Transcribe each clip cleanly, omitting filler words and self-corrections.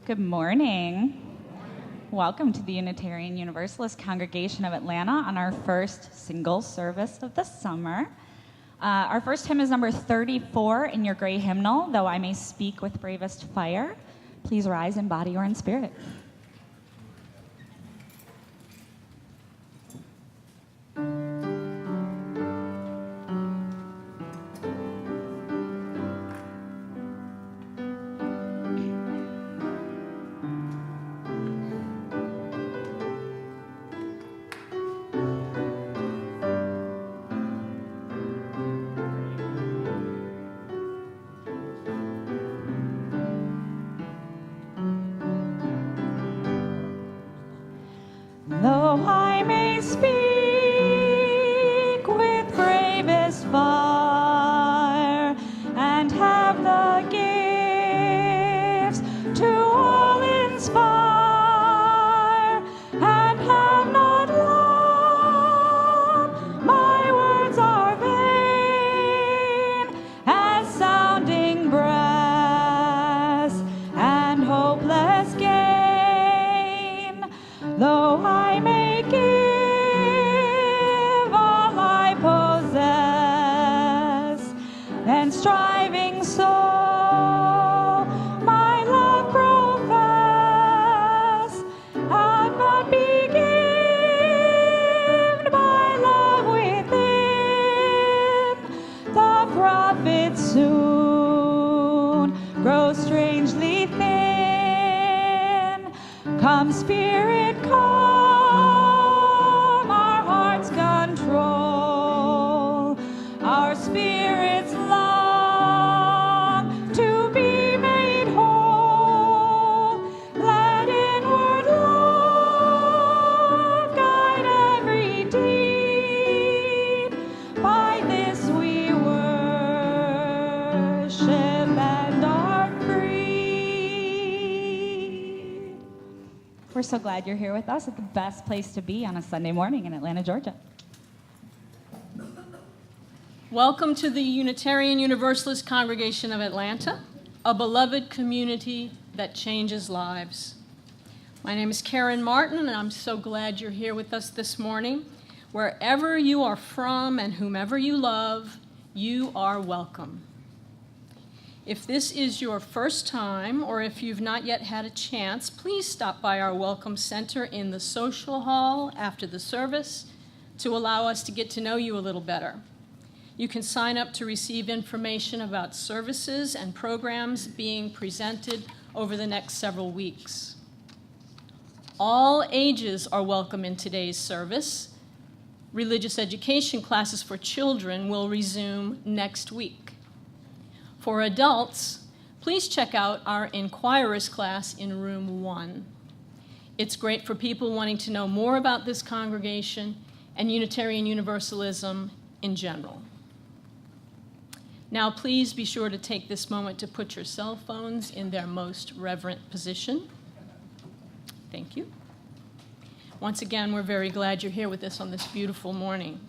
Good morning. Welcome to the Unitarian Universalist Congregation of Atlanta on our first single service of the summer. Our first hymn is number 34 in your gray hymnal, Though I May Speak with Bravest Fire. Please rise in body or in spirit. Though I may speak with bravest fire and have the gifts to all inspire and have not love, my words are vain as sounding brass and hopeless gain. Though I may give all I possess, and striving so my love profess, and but be given by love within, the prophet soon grows strangely thin. Come, Spirit, come, our hearts control, our spirits long to be made whole. Let inward love guide every deed. By this we worship and are freed. We're so glad you're here with us at the best place to be on a Sunday morning in Atlanta, Georgia. Welcome to the Unitarian Universalist Congregation of Atlanta, a beloved community that changes lives. My name is Karen Martin, and I'm so glad you're here with us this morning. Wherever you are from and whomever you love, you are welcome. If this is your first time, or if you've not yet had a chance, please stop by our Welcome Center in the social hall after the service to allow us to get to know you a little better. You can sign up to receive information about services and programs being presented over the next several weeks. All ages are welcome in today's service. Religious education classes for children will resume next week. For adults, please check out our Inquirers class in room 1. It's great for people wanting to know more about this congregation and Unitarian Universalism in general. Now, please be sure to take this moment to put your cell phones in their most reverent position. Thank you. Once again, we're very glad you're here with us on this beautiful morning.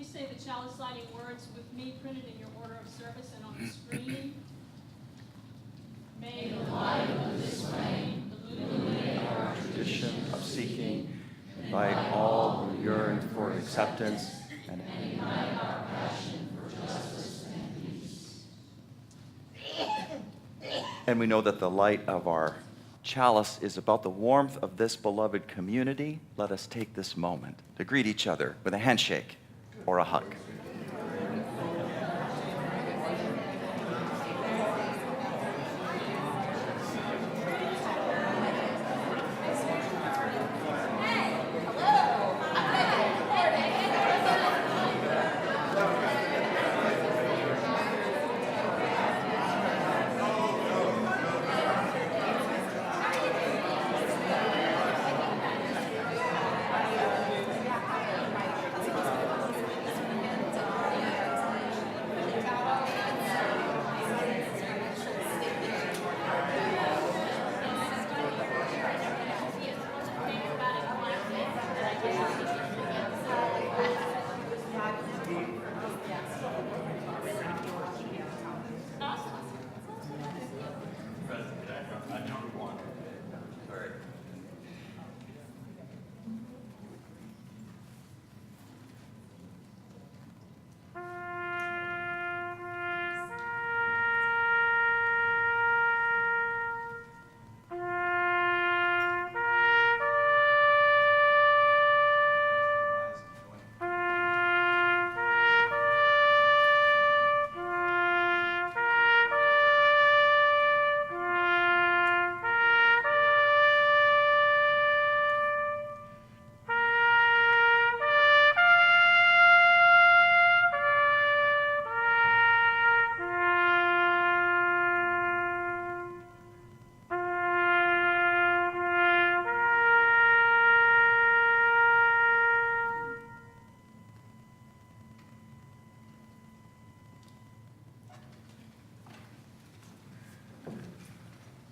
Say the chalice lighting words with me, printed in your order of service and on the screen. May the light of this reign illuminate our tradition of seeking, invite all who yearn for acceptance, and ignite our passion for justice and peace. And we know that the light of our chalice is about the warmth of this beloved community. Let us take this moment to greet each other with a handshake or a hug.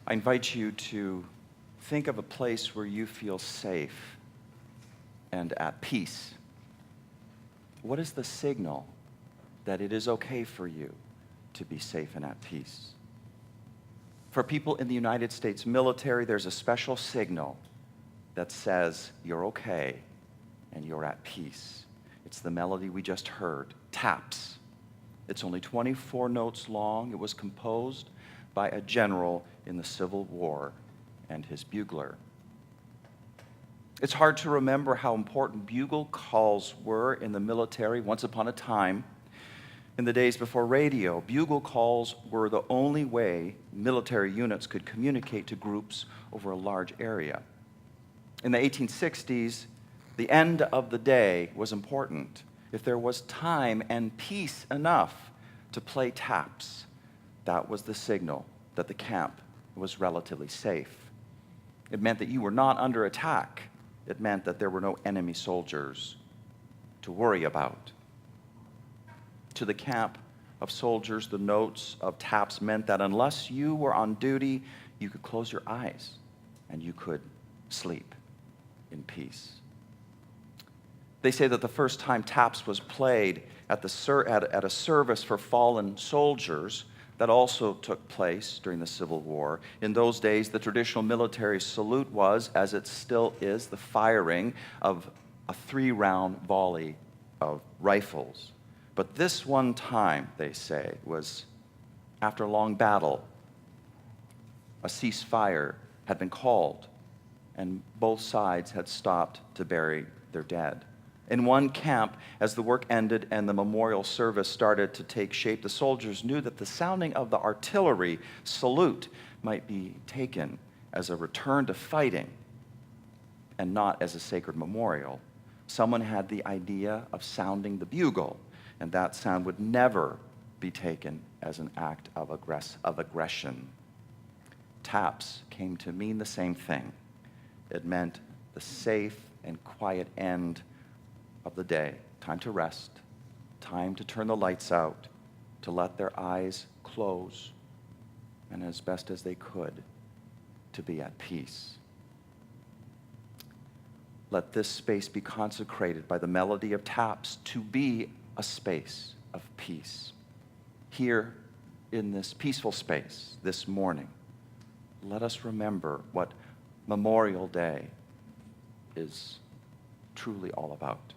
I invite you to think of a place where you feel safe and at peace. What is the signal that it is okay for you to be safe and at peace? For people in the United States military, there's a special signal that says you're okay and you're at peace. It's the melody we just heard, taps. It's only 24 notes long. It was composed by a general in the Civil War and his bugler. It's hard to remember how important bugle calls were in the military once upon a time. In the days before radio, bugle calls were the only way military units could communicate to groups over a large area. In the 1860s, the end of the day was important. If there was time and peace enough to play taps, that was the signal that the camp was relatively safe. It meant that you were not under attack. It meant that there were no enemy soldiers to worry about. To the camp of soldiers, the notes of taps meant that unless you were on duty, you could close your eyes and you could sleep in peace. They say that the first time taps was played at a service for fallen soldiers, that also took place during the Civil War. In those days, the traditional military salute was, as it still is, the firing of a 3-round volley of rifles. But this one time, they say, was after a long battle. A ceasefire had been called, and both sides had stopped to bury their dead. In one camp, as the work ended and the memorial service started to take shape, the soldiers knew that the sounding of the artillery salute might be taken as a return to fighting and not as a sacred memorial. Someone had the idea of sounding the bugle, and that sound would never be taken as an act of aggression. Taps came to mean the same thing. It meant the safe and quiet end of the day, time to rest, time to turn the lights out, to let their eyes close, and as best as they could, to be at peace. Let this space be consecrated by the melody of taps to be a space of peace. Here in this peaceful space this morning, let us remember what Memorial Day is truly all about.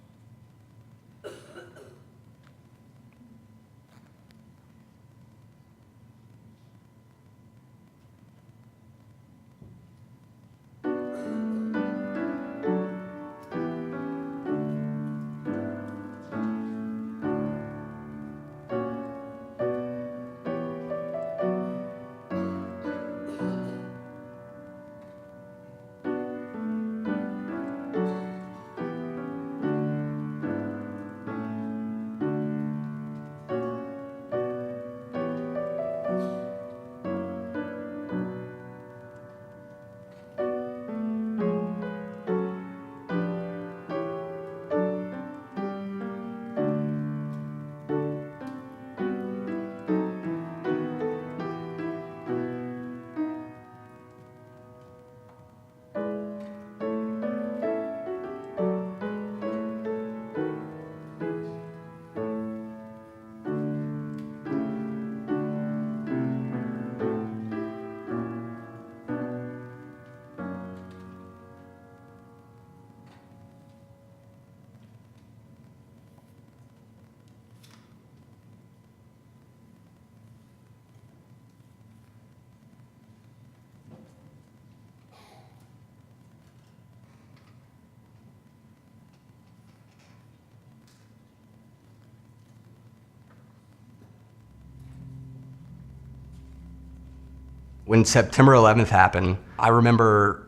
When September 11th happened, I remember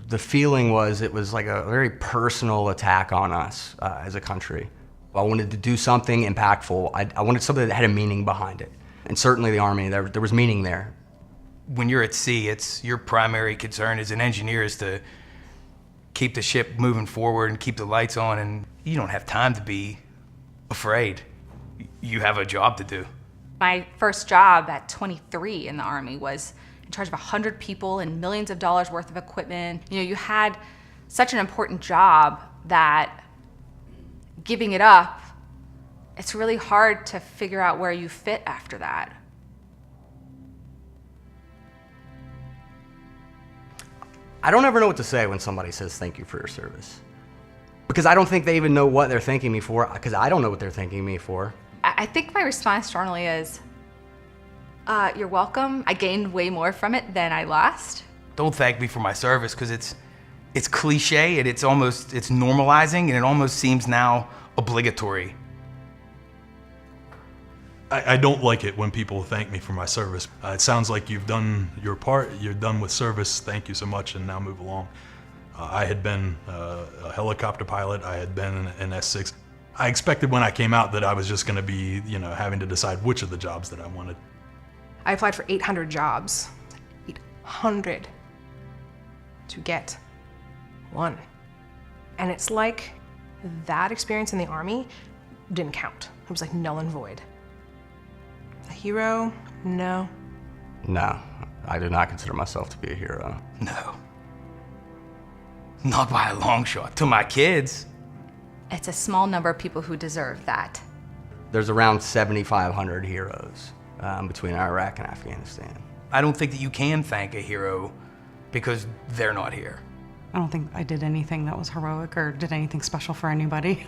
the feeling was it was like a very personal attack on us as a country. I wanted to do something impactful. I wanted something that had a meaning behind it. And certainly the Army, there was meaning there. When you're at sea, it's your primary concern as an engineer is to keep the ship moving forward and keep the lights on, and you don't have time to be afraid. You have a job to do. My first job at 23 in the Army was charge of 100 people and millions of dollars worth of equipment. You know, you had such an important job that giving it up, it's really hard to figure out where you fit after that. I don't ever know what to say when somebody says thank you for your service. Because I don't think they even know what they're thanking me for, because I don't know what they're thanking me for. I think my response strongly is, you're welcome. I gained way more from it than I lost. Don't thank me for my service, because it's cliche and it's normalizing, and it almost seems now obligatory. I don't like it when people thank me for my service. It sounds like you've done your part, you're done with service, thank you so much, and now move along. I had been a helicopter pilot, I had been an S6. I expected when I came out that I was just gonna be, you know, having to decide which of the jobs that I wanted. I applied for 800 jobs. 800 to get one. And it's like that experience in the Army didn't count. It was like null and void. A hero? No. No, I do not consider myself to be a hero. No. Not by a long shot. To my kids. It's a small number of people who deserve that. There's around 7,500 heroes between Iraq and Afghanistan. I don't think that you can thank a hero because they're not here. I don't think I did anything that was heroic or did anything special for anybody.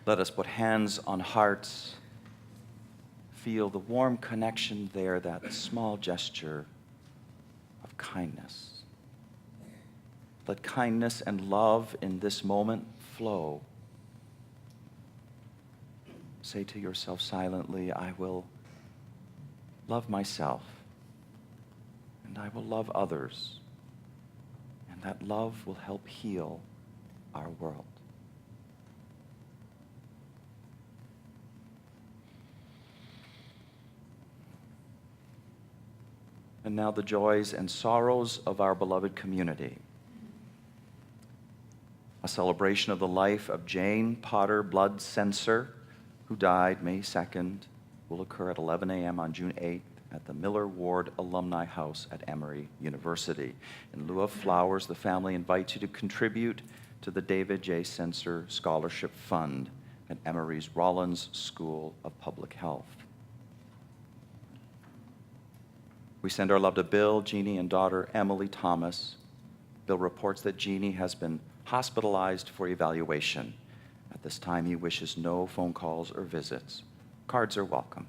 Let us put hands on hearts, feel the warm connection there, that small gesture of kindness. Let kindness and love in this moment flow. Say to yourself silently, I will love myself, and I will love others, and that love will help heal our world. And now the joys and sorrows of our beloved community. A celebration of the life of Jane Potter Blood Censer, who died May 2nd, will occur at 11 a.m. on June 8th. at the Miller Ward Alumni House at Emory University. In lieu of flowers, the family invites you to contribute to the David J. Sensor Scholarship Fund at Emory's Rollins School of Public Health. We send our love to Bill, Jeannie, and daughter Emily Thomas. Bill reports that Jeannie has been hospitalized for evaluation. At this time, he wishes no phone calls or visits. Cards are welcome.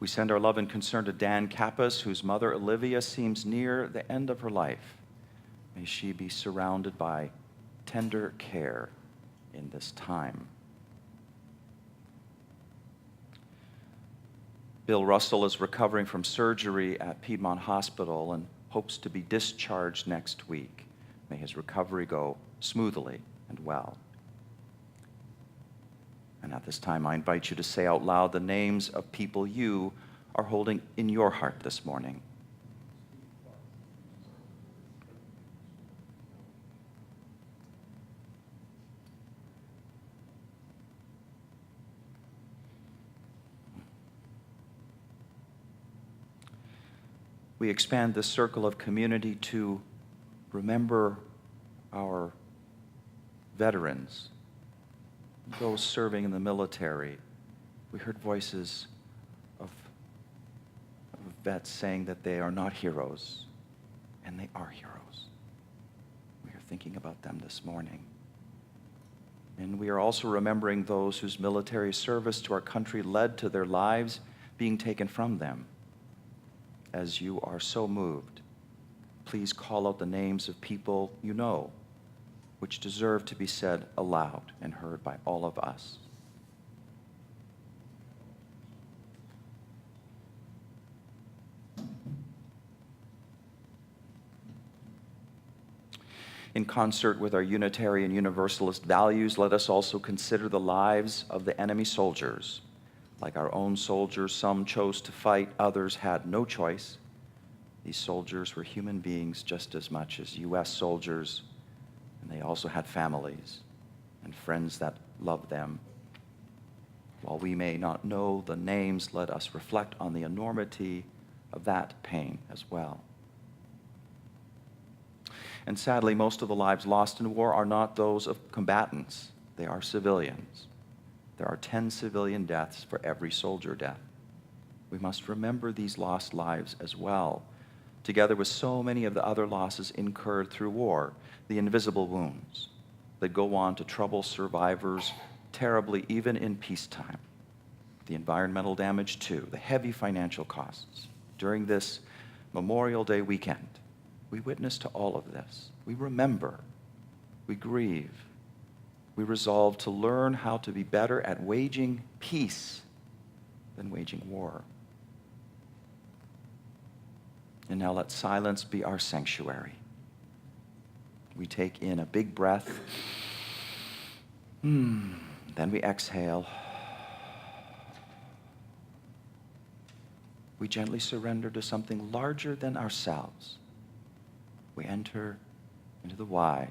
We send our love and concern to Dan Kappas, whose mother Olivia seems near the end of her life. May she be surrounded by tender care in this time. Bill Russell is recovering from surgery at Piedmont Hospital and hopes to be discharged next week. May his recovery go smoothly and well. And at this time, I invite you to say out loud the names of people you are holding in your heart this morning. We expand this circle of community to remember our veterans, those serving in the military. We heard voices of vets saying that they are not heroes, and they are heroes. We are thinking about them this morning. And we are also remembering those whose military service to our country led to their lives being taken from them. As you are so moved, please call out the names of people you know, which deserve to be said aloud and heard by all of us. In concert with our Unitarian Universalist values, let us also consider the lives of the enemy soldiers. Like our own soldiers, some chose to fight, others had no choice. These soldiers were human beings just as much as U.S. soldiers, and they also had families and friends that loved them. While we may not know the names, let us reflect on the enormity of that pain as well. And sadly, most of the lives lost in war are not those of combatants. They are civilians. There are 10 civilian deaths for every soldier death. We must remember these lost lives as well, together with so many of the other losses incurred through war, the invisible wounds that go on to trouble survivors terribly even in peacetime. The environmental damage too, the heavy financial costs. During this Memorial Day weekend, we witness to all of this. We remember, we grieve, we resolve to learn how to be better at waging peace than waging war. And now let silence be our sanctuary. We take in a big breath, then we exhale. We gently surrender to something larger than ourselves. We enter into the wise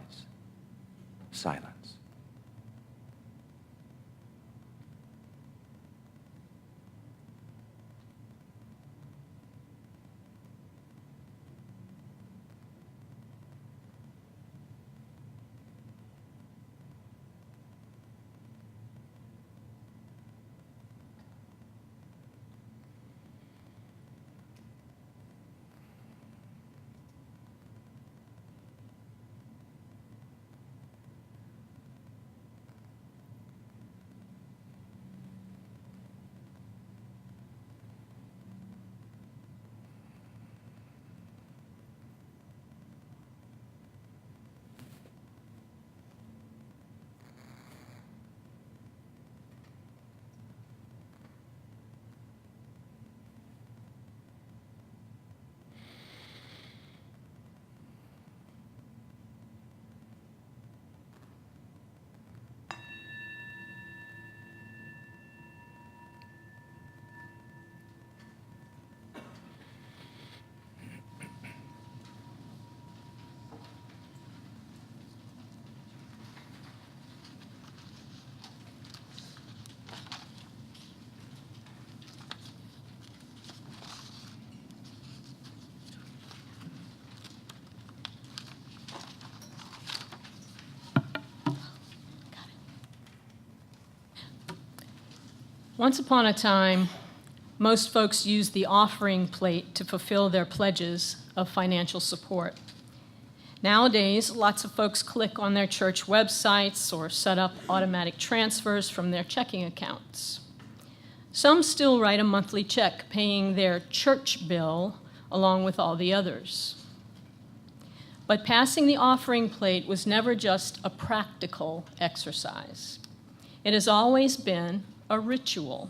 silence. Once upon a time, most folks used the offering plate to fulfill their pledges of financial support. Nowadays, lots of folks click on their church websites or set up automatic transfers from their checking accounts. Some still write a monthly check paying their church bill along with all the others. But passing the offering plate was never just a practical exercise. It has always been a ritual.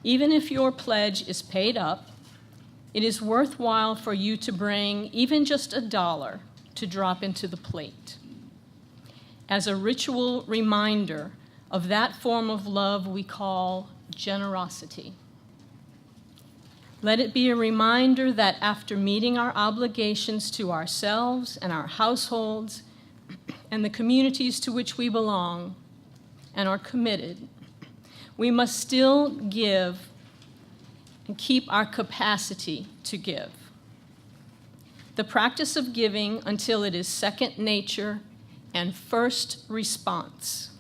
Even if your pledge is paid up, it is worthwhile for you to bring even just $1 to drop into the plate as a ritual reminder of that form of love we call generosity. Let it be a reminder that after meeting our obligations to ourselves and our households and the communities to which we belong and are committed, we must still give and keep our capacity to give. The practice of giving until it is second nature and first response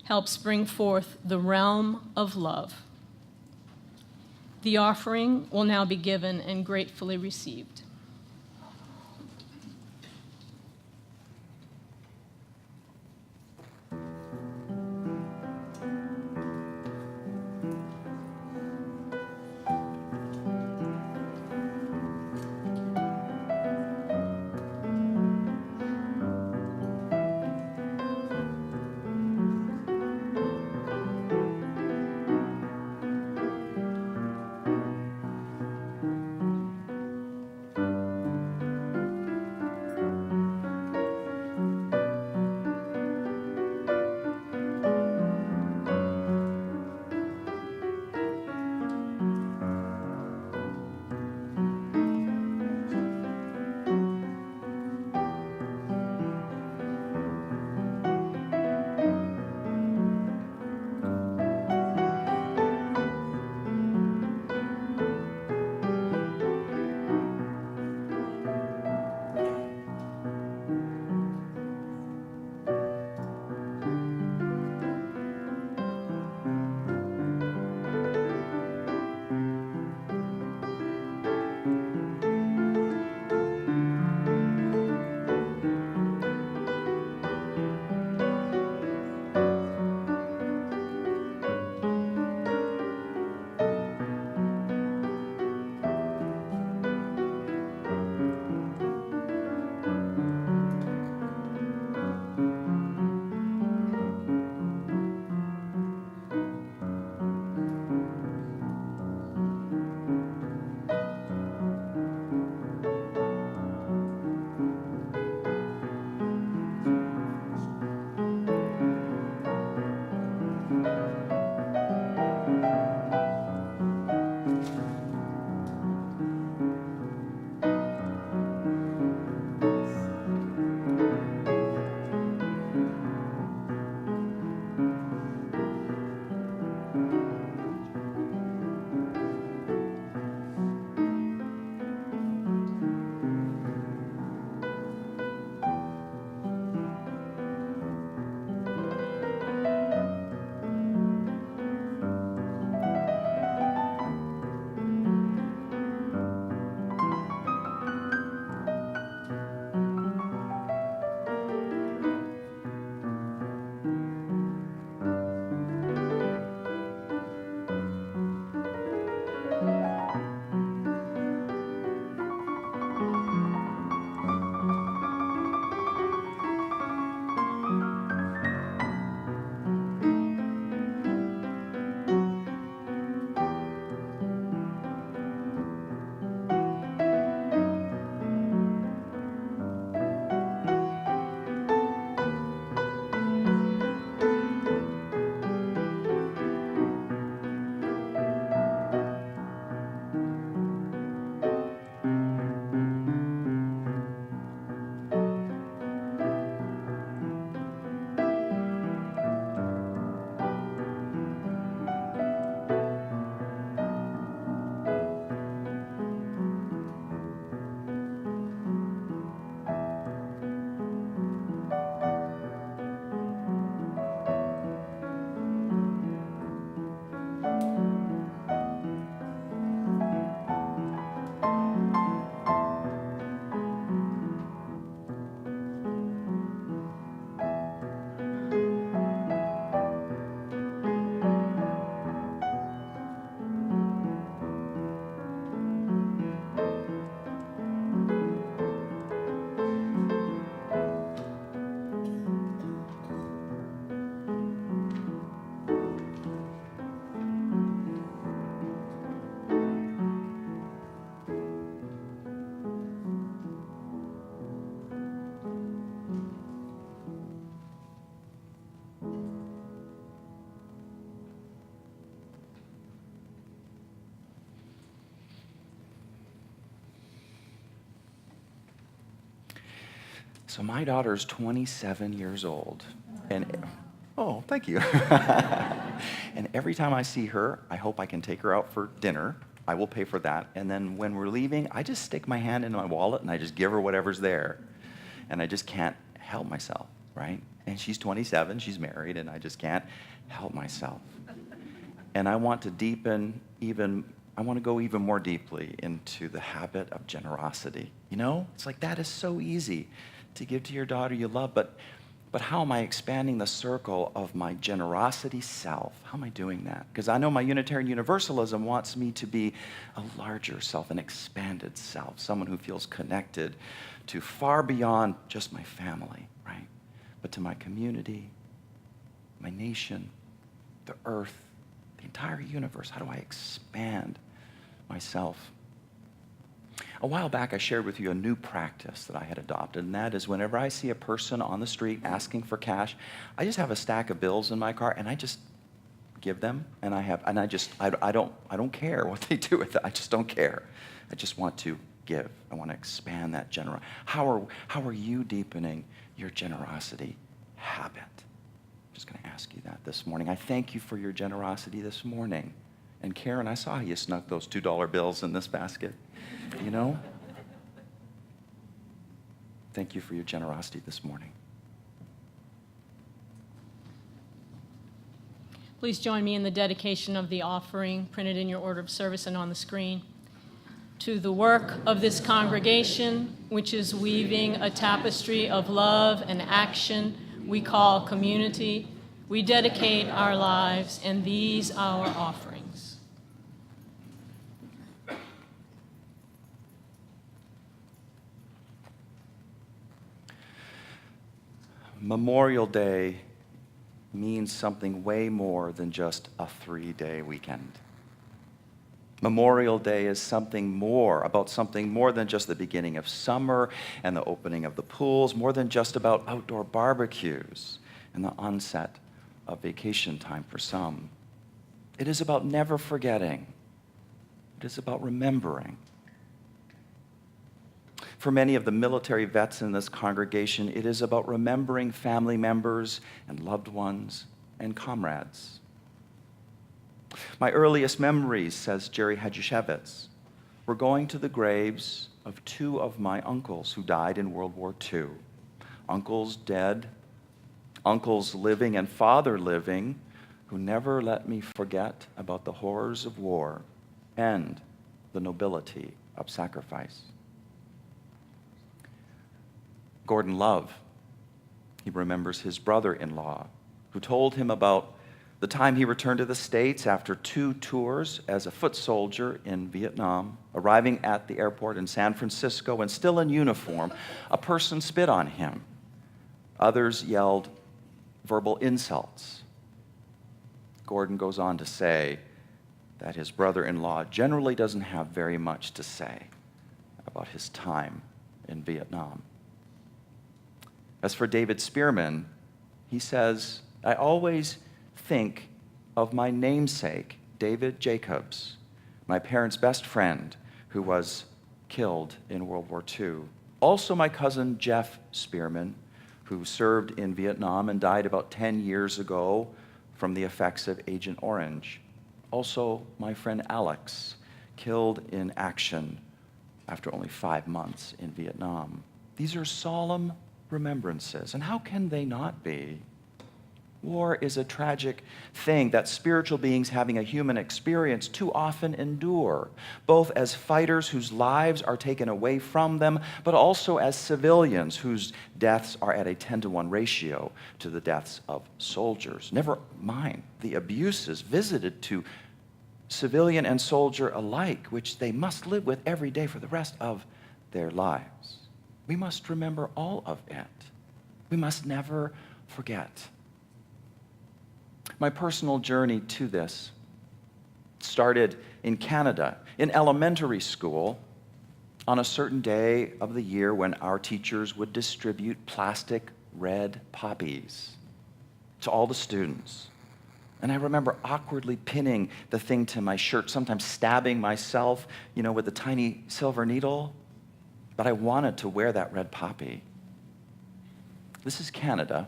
helps bring forth the realm of love. The offering will now be given and gratefully received. So my daughter's 27 years old, and oh, thank you. And every time I see her, I hope I can take her out for dinner. I will pay for that. And then when we're leaving, I just stick my hand in my wallet and I just give her whatever's there. And I just can't help myself, right? And she's 27, she's married, and I just can't help myself. And I want to I want to go even more deeply into the habit of generosity. You know, it's like that is so easy to give to your daughter you love, but how am I expanding the circle of my generosity self? How am I doing that? Because I know my Unitarian Universalism wants me to be a larger self, an expanded self, someone who feels connected to far beyond just my family, right? But to my community, my nation, the earth, the entire universe. How do I expand myself? A while back, I shared with you a new practice that I had adopted, and that is whenever I see a person on the street asking for cash, I just have a stack of bills in my car, and I just give them, and I don't care what they do with it. I just don't care. I just want to give. I want to expand that generosity. How are you deepening your generosity habit? I'm just going to ask you that this morning. I thank you for your generosity this morning. And Karen, I saw you snuck those $2 bills in this basket. You know? Thank you for your generosity this morning. Please join me in the dedication of the offering printed in your order of service and on the screen. To the work of this congregation, which is weaving a tapestry of love and action we call community, we dedicate our lives and these our offerings. Memorial Day means something way more than just a 3-day weekend. Memorial Day is something more than just the beginning of summer and the opening of the pools, more than just about outdoor barbecues and the onset of vacation time for some. It is about never forgetting. It is about remembering. For many of the military vets in this congregation, it is about remembering family members and loved ones and comrades. My earliest memories, says Jerry Hadjushevitz, were going to the graves of 2 of my uncles who died in World War II. Uncles dead, uncles living and father living, who never let me forget about the horrors of war and the nobility of sacrifice. Gordon Love, he remembers his brother-in-law, who told him about the time he returned to the States after 2 tours as a foot soldier in Vietnam, arriving at the airport in San Francisco and still in uniform. A person spit on him. Others yelled verbal insults. Gordon goes on to say that his brother-in-law generally doesn't have very much to say about his time in Vietnam. As for David Spearman, he says, I always think of my namesake, David Jacobs, my parents' best friend who was killed in World War II. Also my cousin Jeff Spearman, who served in Vietnam and died about 10 years ago from the effects of Agent Orange. Also my friend Alex, killed in action after only 5 months in Vietnam. These are solemn remembrances, and how can they not be? War is a tragic thing that spiritual beings having a human experience too often endure, both as fighters whose lives are taken away from them, but also as civilians whose deaths are at a 10-to-1 ratio to the deaths of soldiers. Never mind the abuses visited to civilian and soldier alike, which they must live with every day for the rest of their lives. We must remember all of it. We must never forget. My personal journey to this started in Canada, in elementary school, on a certain day of the year when our teachers would distribute plastic red poppies to all the students. And I remember awkwardly pinning the thing to my shirt, sometimes stabbing myself, with a tiny silver needle. But I wanted to wear that red poppy. This is Canada,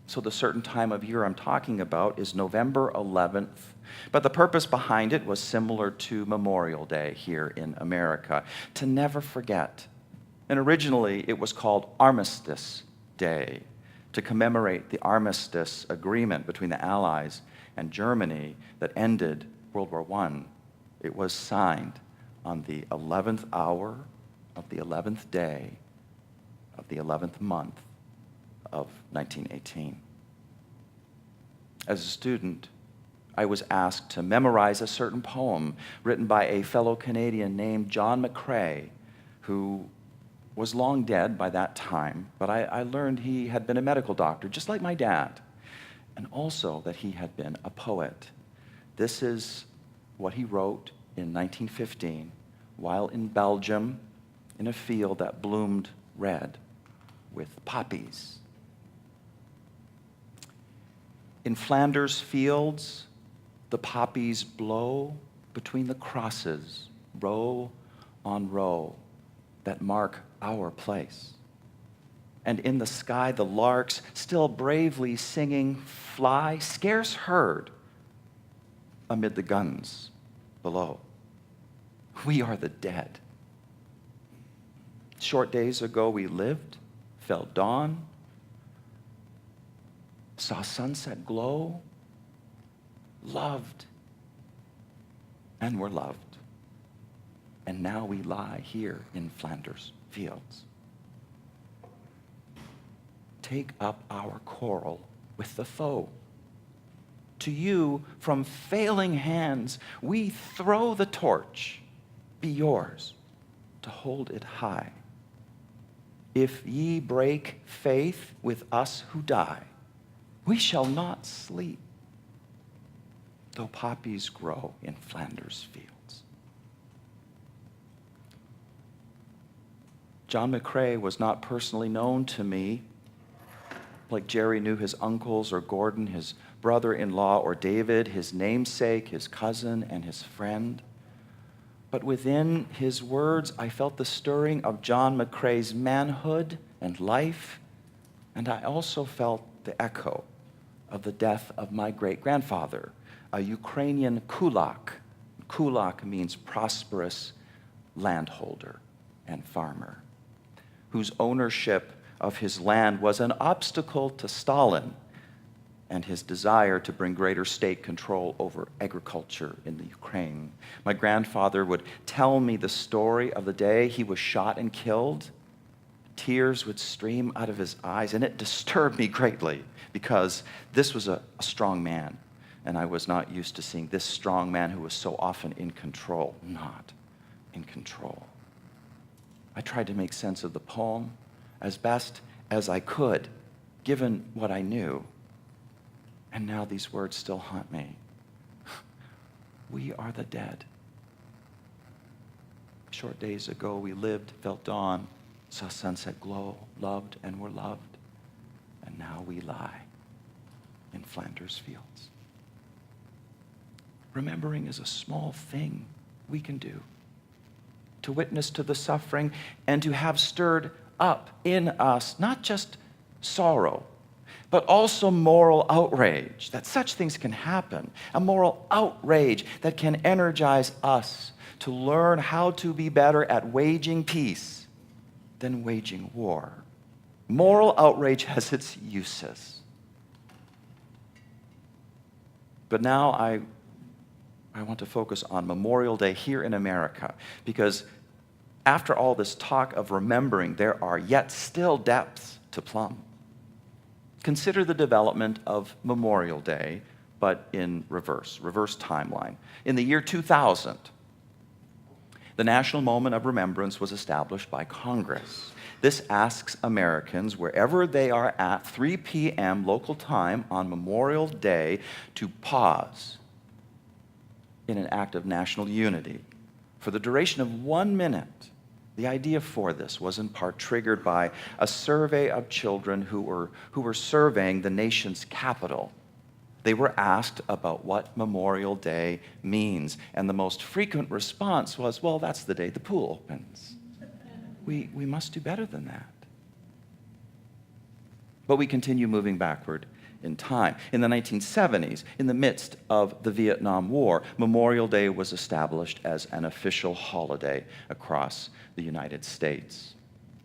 so the certain time of year I'm talking about is November 11th. But the purpose behind it was similar to Memorial Day here in America, to never forget. And originally it was called Armistice Day, to commemorate the armistice agreement between the Allies and Germany that ended World War I. It was signed on the 11th hour of the 11th day of the 11th month of 1918. As a student, I was asked to memorize a certain poem written by a fellow Canadian named John Makar, who was long dead by that time, but I learned he had been a medical doctor, just like my dad, and also that he had been a poet. This is what he wrote in 1915 while in Belgium in a field that bloomed red with poppies. In Flanders fields, the poppies blow between the crosses, row on row, that mark our place. And in the sky, the larks, still bravely singing, fly, scarce heard, amid the guns below. We are the dead. Short days ago we lived, felt dawn, saw sunset glow, loved, and were loved. And now we lie here in Flanders fields. Take up our quarrel with the foe. To you, from failing hands, we throw the torch. Be yours to hold it high. If ye break faith with us who die, we shall not sleep, though poppies grow in Flanders fields. John Makar was not personally known to me, like Jerry knew his uncles, or Gordon, his brother-in-law, or David, his namesake, his cousin, and his friend. But within his words, I felt the stirring of John Makar's manhood and life, and I also felt the echo of the death of my great-grandfather, a Ukrainian kulak. Kulak means prosperous landholder and farmer, whose ownership of his land was an obstacle to Stalin and his desire to bring greater state control over agriculture in the Ukraine. My grandfather would tell me the story of the day he was shot and killed. Tears would stream out of his eyes, and it disturbed me greatly because this was a strong man, and I was not used to seeing this strong man who was so often in control, not in control. I tried to make sense of the poem as best as I could, given what I knew. And now these words still haunt me. We are the dead. Short days ago we lived, felt dawn, saw sunset glow, loved and were loved. And now we lie in Flanders fields. Remembering is a small thing we can do to witness to the suffering and to have stirred up in us not just sorrow, but also moral outrage, that such things can happen, a moral outrage that can energize us to learn how to be better at waging peace than waging war. Moral outrage has its uses. But now I want to focus on Memorial Day here in America, because after all this talk of remembering, there are yet still depths to plumb. Consider the development of Memorial Day, but in reverse timeline. In the year 2000, the National Moment of Remembrance was established by Congress. This asks Americans, wherever they are at 3 p.m. local time on Memorial Day, to pause in an act of national unity for the duration of 1 minute. The idea for this was in part triggered by a survey of children who were surveying the nation's capital. They were asked about what Memorial Day means, and the most frequent response was, well, that's the day the pool opens. We must do better than that. But we continue moving backward in time. In the 1970s, in the midst of the Vietnam War, Memorial Day was established as an official holiday across the United States.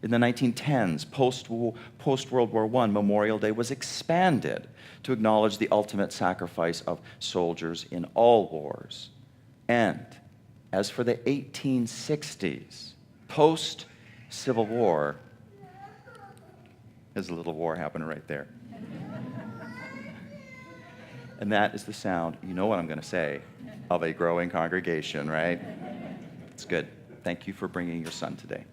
In the 1910s, post-World War I, Memorial Day was expanded to acknowledge the ultimate sacrifice of soldiers in all wars. And as for the 1860s, post-Civil War, there's a little war happening right there. And that is the sound, you know what I'm going to say, of a growing congregation, right? It's good. Thank you for bringing your son today.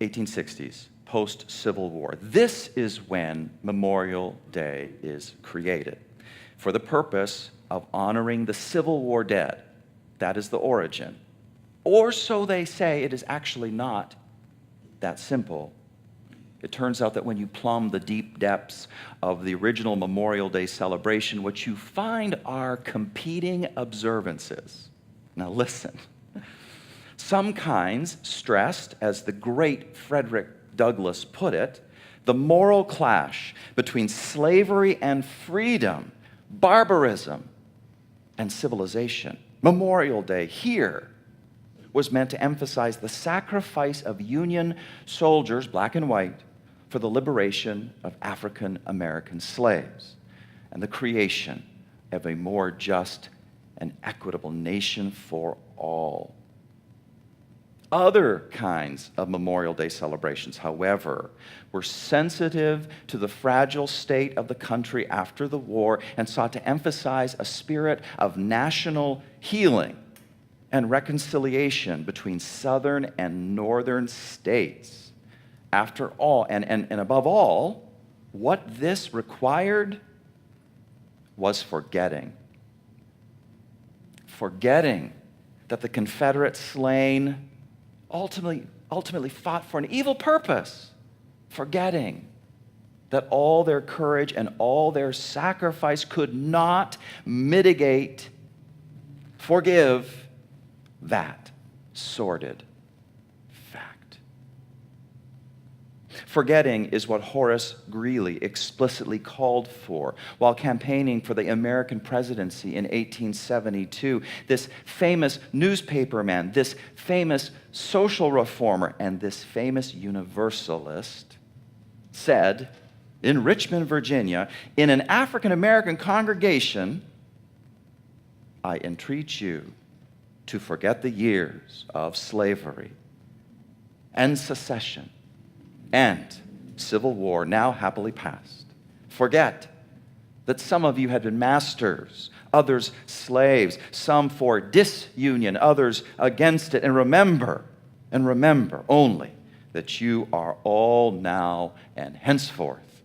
1860s, post-Civil War. This is when Memorial Day is created for the purpose of honoring the Civil War dead. That is the origin. Or so they say. It is actually not that simple. It turns out that when you plumb the deep depths of the original Memorial Day celebration, what you find are competing observances. Now listen. Some kinds stressed, as the great Frederick Douglass put it, the moral clash between slavery and freedom, barbarism and civilization. Memorial Day here was meant to emphasize the sacrifice of Union soldiers, black and white, for the liberation of African American slaves and the creation of a more just and equitable nation for all. Other kinds of Memorial Day celebrations, however, were sensitive to the fragile state of the country after the war and sought to emphasize a spirit of national healing and reconciliation between southern and northern states. After all, and above all, what this required was forgetting. Forgetting that the Confederate slain ultimately fought for an evil purpose. Forgetting that all their courage and all their sacrifice could not mitigate, forgive that sordid fact. Forgetting is what Horace Greeley explicitly called for while campaigning for the American presidency in 1872. This famous newspaperman, this famous social reformer, and this famous Universalist said in Richmond, Virginia, in an African American congregation, I entreat you to forget the years of slavery and secession and civil war now happily past. Forget that some of you had been masters, others slaves, some for disunion, others against it. And remember only that you are all now and henceforth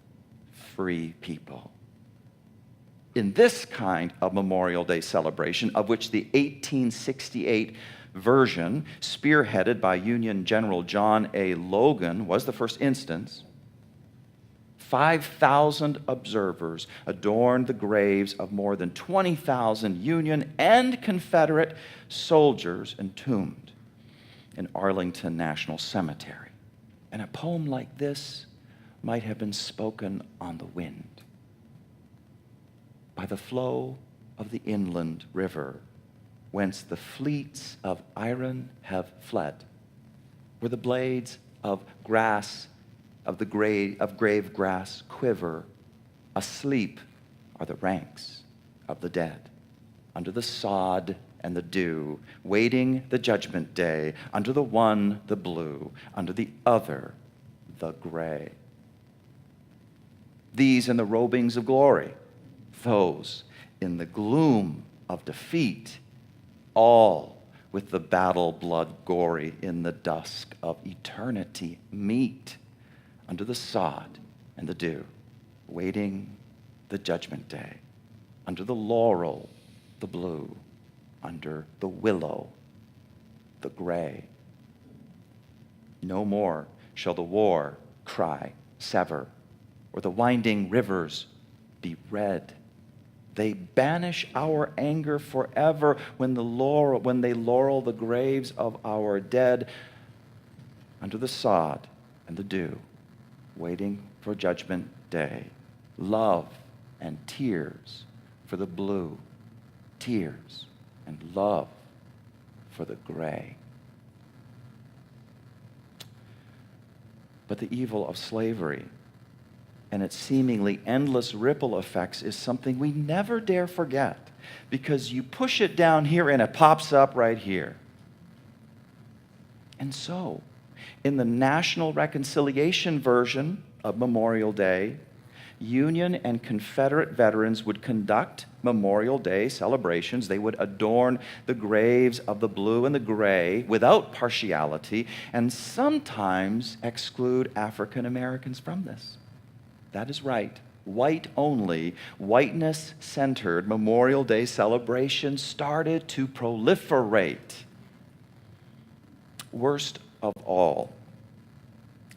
free people. In this kind of Memorial Day celebration, of which the 1868 version, spearheaded by Union General John A. Logan, was the first instance, 5,000 observers adorned the graves of more than 20,000 Union and Confederate soldiers entombed in Arlington National Cemetery. And a poem like this might have been spoken on the wind, by the flow of the inland river, whence the fleets of iron have fled, where the blades of grass, of grave grass quiver, asleep are the ranks of the dead, under the sod and the dew, waiting the judgment day, under the one the blue, under the other the gray. These in the robings of glory, those in the gloom of defeat, all with the battle blood gory in the dusk of eternity meet under the sod and the dew, waiting the judgment day, under the laurel, the blue, under the willow, the gray. No more shall the war cry sever, or the winding rivers be red. They banish our anger forever when they laurel the graves of our dead under the sod and the dew, waiting for Judgment Day. Love and tears for the blue. Tears and love for the gray. But the evil of slavery and its seemingly endless ripple effects is something we never dare forget, because you push it down here and it pops up right here. And so, in the National Reconciliation version of Memorial Day, Union and Confederate veterans would conduct Memorial Day celebrations. They would adorn the graves of the blue and the gray without partiality, and sometimes exclude African Americans from this. That is right. White only, whiteness-centered Memorial Day celebrations started to proliferate. Worst of all,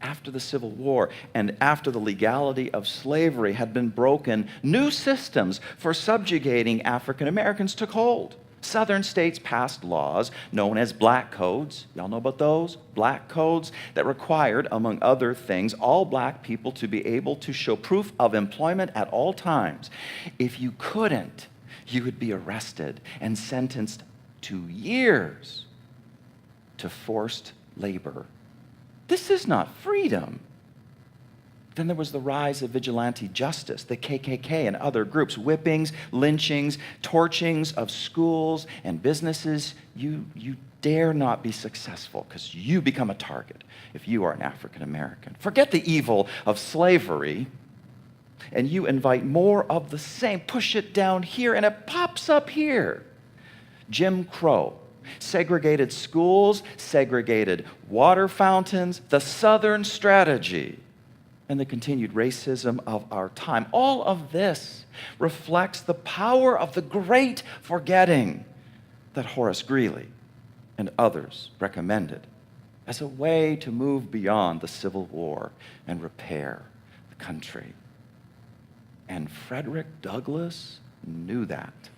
after the Civil War and after the legality of slavery had been broken, new systems for subjugating African Americans took hold. Southern states passed laws known as black codes. Y'all know about those? Black codes that required, among other things, all black people to be able to show proof of employment at all times. If you couldn't, you would be arrested and sentenced to years to forced labor. This is not freedom. Then there was the rise of vigilante justice, the KKK and other groups, whippings, lynchings, torchings of schools and businesses. You dare not be successful because you become a target if you are an African American. Forget the evil of slavery, and you invite more of the same. Push it down here, and it pops up here. Jim Crow. Segregated schools, segregated water fountains, the Southern strategy, and the continued racism of our time. All of this reflects the power of the great forgetting that Horace Greeley and others recommended as a way to move beyond the Civil War and repair the country. And Frederick Douglass knew that.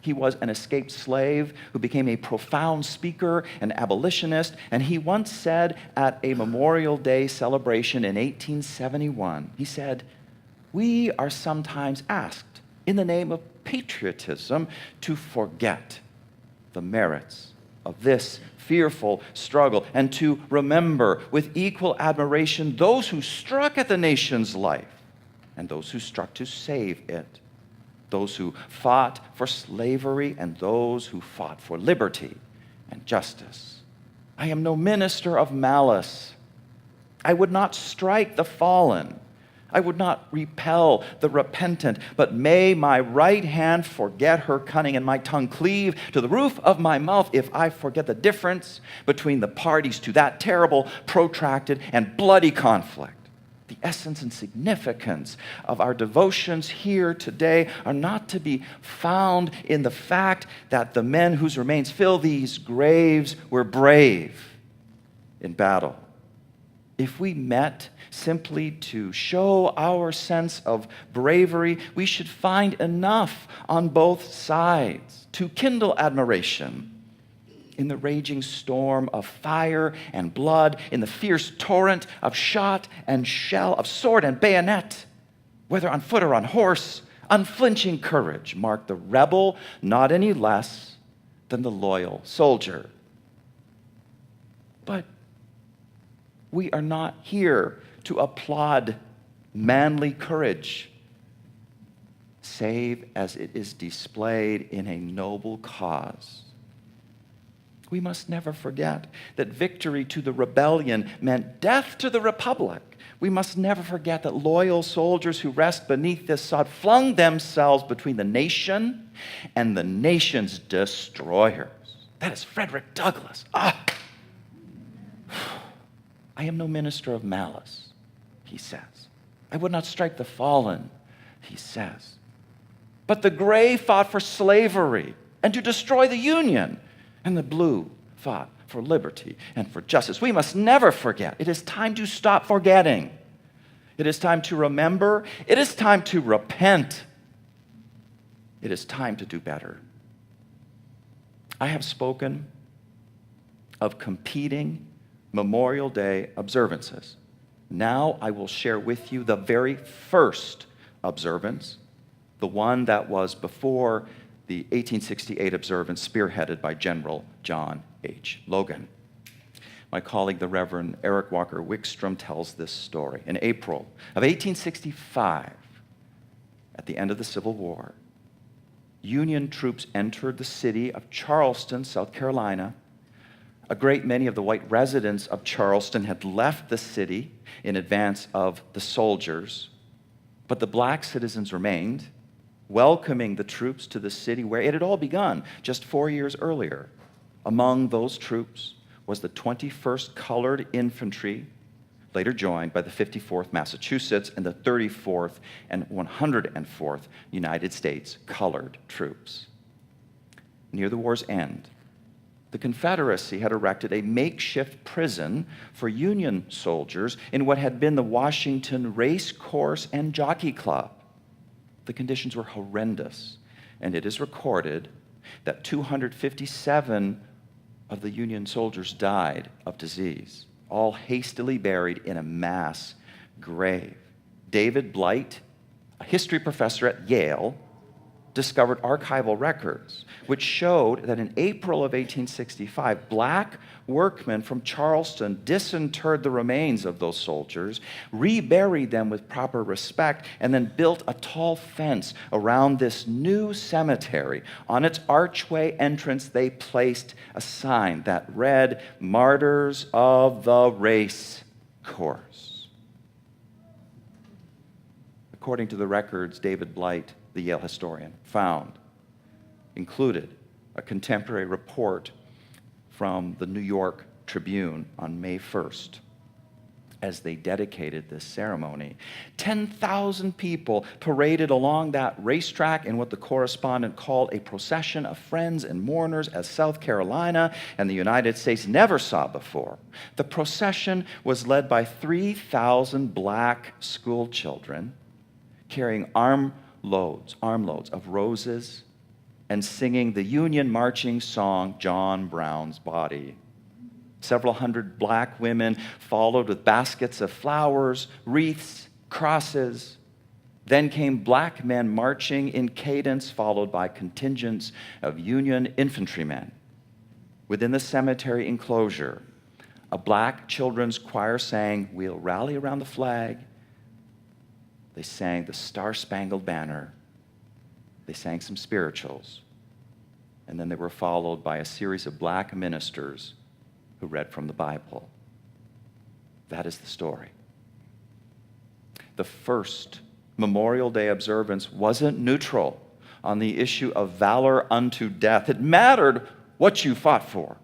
He was an escaped slave who became a profound speaker and abolitionist, and he once said at a Memorial Day celebration in 1871, he said, "We are sometimes asked, in the name of patriotism, to forget the merits of this fearful struggle and to remember with equal admiration those who struck at the nation's life and those who struck to save it, those who fought for slavery and those who fought for liberty and justice. I am no minister of malice. I would not strike the fallen. I would not repel the repentant, but may my right hand forget her cunning and my tongue cleave to the roof of my mouth if I forget the difference between the parties to that terrible, protracted, and bloody conflict. The essence and significance of our devotions here today are not to be found in the fact that the men whose remains fill these graves were brave in battle. If we met simply to show our sense of bravery, we should find enough on both sides to kindle admiration. In the raging storm of fire and blood, in the fierce torrent of shot and shell, of sword and bayonet, whether on foot or on horse, unflinching courage marked the rebel not any less than the loyal soldier. But we are not here to applaud manly courage, save as it is displayed in a noble cause. We must never forget that victory to the rebellion meant death to the republic. We must never forget that loyal soldiers who rest beneath this sod flung themselves between the nation and the nation's destroyers. That is Frederick Douglass. I am no minister of malice, he says. I would not strike the fallen, he says. But the gray fought for slavery and to destroy the Union, and the blue fought for liberty and for justice. We must never forget. It is time to stop forgetting. It is time to remember. It is time to repent. It is time to do better. I have spoken of competing Memorial Day observances. Now I will share with you the very first observance, the one that was before the 1868 observance spearheaded by General John H. Logan. My colleague, the Reverend Eric Walker Wickstrom, tells this story. In April of 1865, at the end of the Civil War, Union troops entered the city of Charleston, South Carolina. A great many of the white residents of Charleston had left the city in advance of the soldiers, but the black citizens remained, welcoming the troops to the city where it had all begun just 4 years earlier. Among those troops was the 21st Colored Infantry, later joined by the 54th Massachusetts and the 34th and 104th United States Colored Troops. Near the war's end, the Confederacy had erected a makeshift prison for Union soldiers in what had been the Washington Race Course and Jockey Club. The conditions were horrendous, and it is recorded that 257 of the Union soldiers died of disease, all hastily buried in a mass grave. David Blight, a history professor at Yale, discovered archival records which showed that in April of 1865, black workmen from Charleston disinterred the remains of those soldiers, reburied them with proper respect, and then built a tall fence around this new cemetery. On its archway entrance, they placed a sign that read, "Martyrs of the Race Course." According to the records, David Blight, the Yale historian, found included a contemporary report from the New York Tribune on May 1st. As they dedicated this ceremony, 10,000 people paraded along that racetrack in what the correspondent called a procession of friends and mourners as South Carolina and the United States never saw before. The procession was led by 3,000 black school children carrying armloads of roses and singing the Union marching song, John Brown's Body. Several hundred black women followed with baskets of flowers, wreaths, crosses. Then came black men marching in cadence, followed by contingents of Union infantrymen. Within the cemetery enclosure, a black children's choir sang, "We'll rally around the flag." They sang the Star-Spangled Banner. They sang some spirituals. And then they were followed by a series of black ministers who read from the Bible. That is the story. The first Memorial Day observance wasn't neutral on the issue of valor unto death. It mattered what you fought for.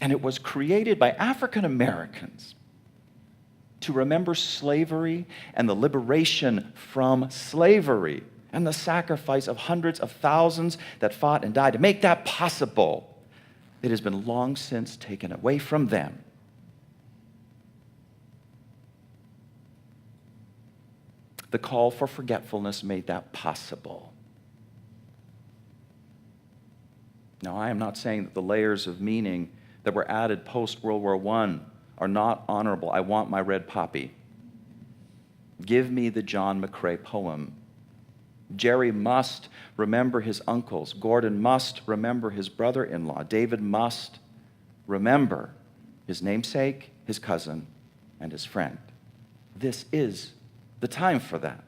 And it was created by African Americans to remember slavery and the liberation from slavery and the sacrifice of hundreds of thousands that fought and died to make that possible. It has been long since taken away from them. The call for forgetfulness made that possible. Now, I am not saying that the layers of meaning that were added post-World War I are not honorable. I want my red poppy. Give me the John McCrae poem. Jerry must remember his uncles. Gordon must remember his brother-in-law. David must remember his namesake, his cousin, and his friend. This is the time for that.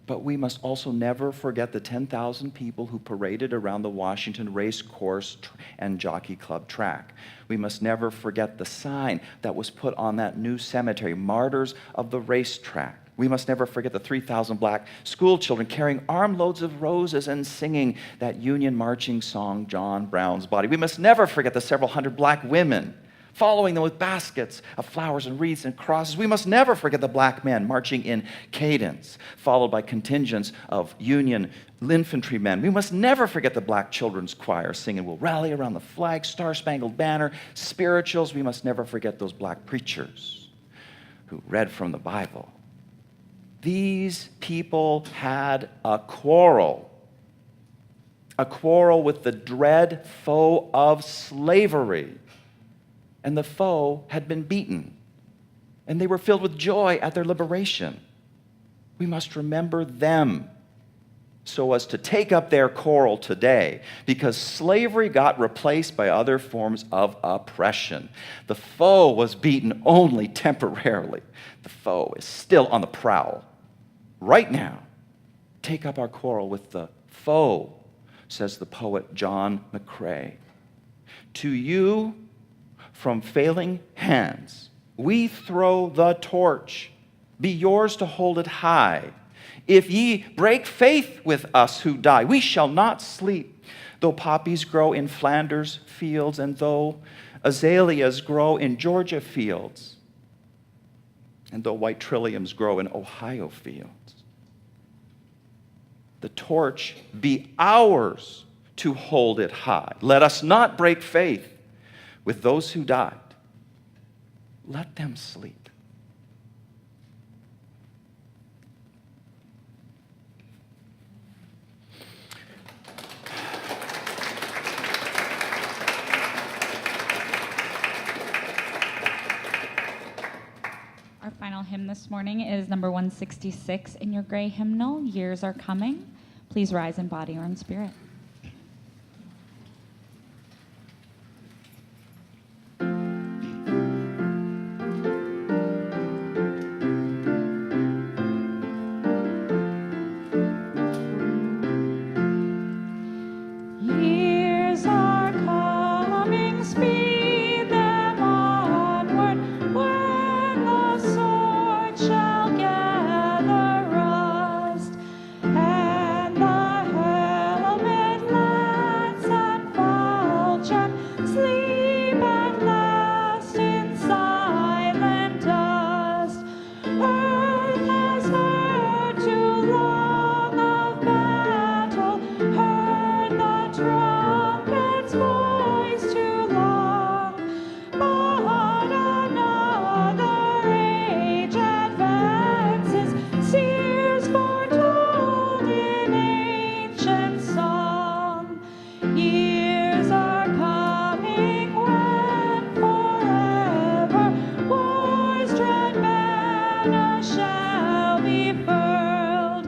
But we must also never forget the 10,000 people who paraded around the Washington Race Course and Jockey Club track. We must never forget the sign that was put on that new cemetery, Martyrs of the Racetrack. We must never forget the 3,000 black school children carrying armloads of roses and singing that Union marching song, John Brown's Body. We must never forget the several hundred black women following them with baskets of flowers and wreaths and crosses. We must never forget the black men marching in cadence, followed by contingents of Union infantrymen. We must never forget the black children's choir singing, "We'll rally around the flag, Star-Spangled Banner," spirituals. We must never forget those black preachers who read from the Bible. These people had a quarrel with the dread foe of slavery. and the foe had been beaten, and they were filled with joy at their liberation. We must remember them so as to take up their quarrel today, because slavery got replaced by other forms of oppression. The foe was beaten only temporarily. The foe is still on the prowl. Right now, take up our quarrel with the foe, says the poet John McCrae. To you, from failing hands, we throw the torch. Be yours to hold it high. If ye break faith with us who die, we shall not sleep. Though poppies grow in Flanders fields, and though azaleas grow in Georgia fields, and though white trilliums grow in Ohio fields, the torch be ours to hold it high. Let us not break faith with those who died. Let them sleep. Our final hymn this morning is number 166 in your gray hymnal, Years Are Coming. Please rise in body or in spirit. Years are coming, speed them onward, when the sword shall gather rust, and the helmet, lance, and falchion sleep at last in silent dust. Earth has heard too long of battle, heard the trumpet's voice too long, but another age advances, seers foretold in ancient song. Years are coming when forever war's dread banner shall be furled,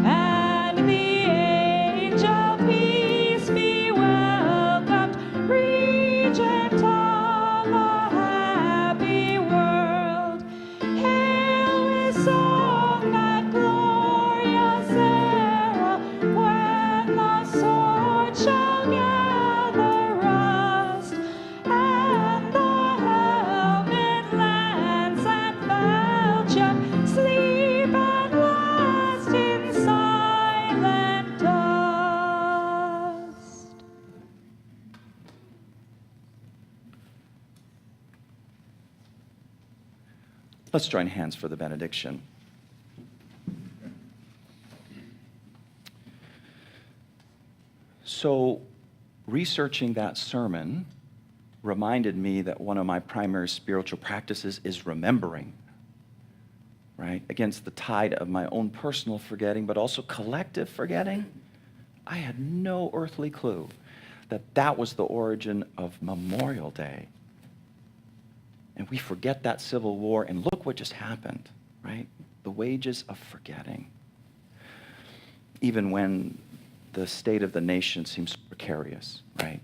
and the age of peace be welcomed, regent of a happy world. Hail with song that glorious era, when the sword shall gather rust, and the helmet, lance, and falchion sleep at last in silent dust. Let's join hands for the benediction. So, researching that sermon reminded me that one of my primary spiritual practices is remembering, right? Against the tide of my own personal forgetting, but also collective forgetting. I had no earthly clue that that was the origin of Memorial Day. And we forget that Civil War, and look what just happened, right? The wages of forgetting. Even when the state of the nation seems precarious, right?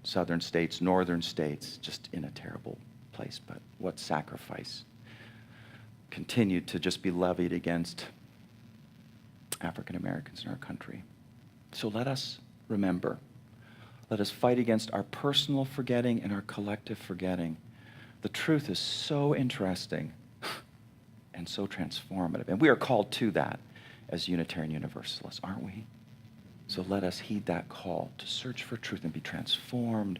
Southern states, northern states, just in a terrible place. But what sacrifice continued to just be levied against African Americans in our country. So let us remember. Let us fight against our personal forgetting and our collective forgetting. The truth is so interesting and so transformative. And we are called to that as Unitarian Universalists, aren't we? So let us heed that call to search for truth and be transformed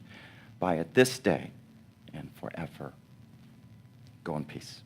by it this day and forever. Go in peace.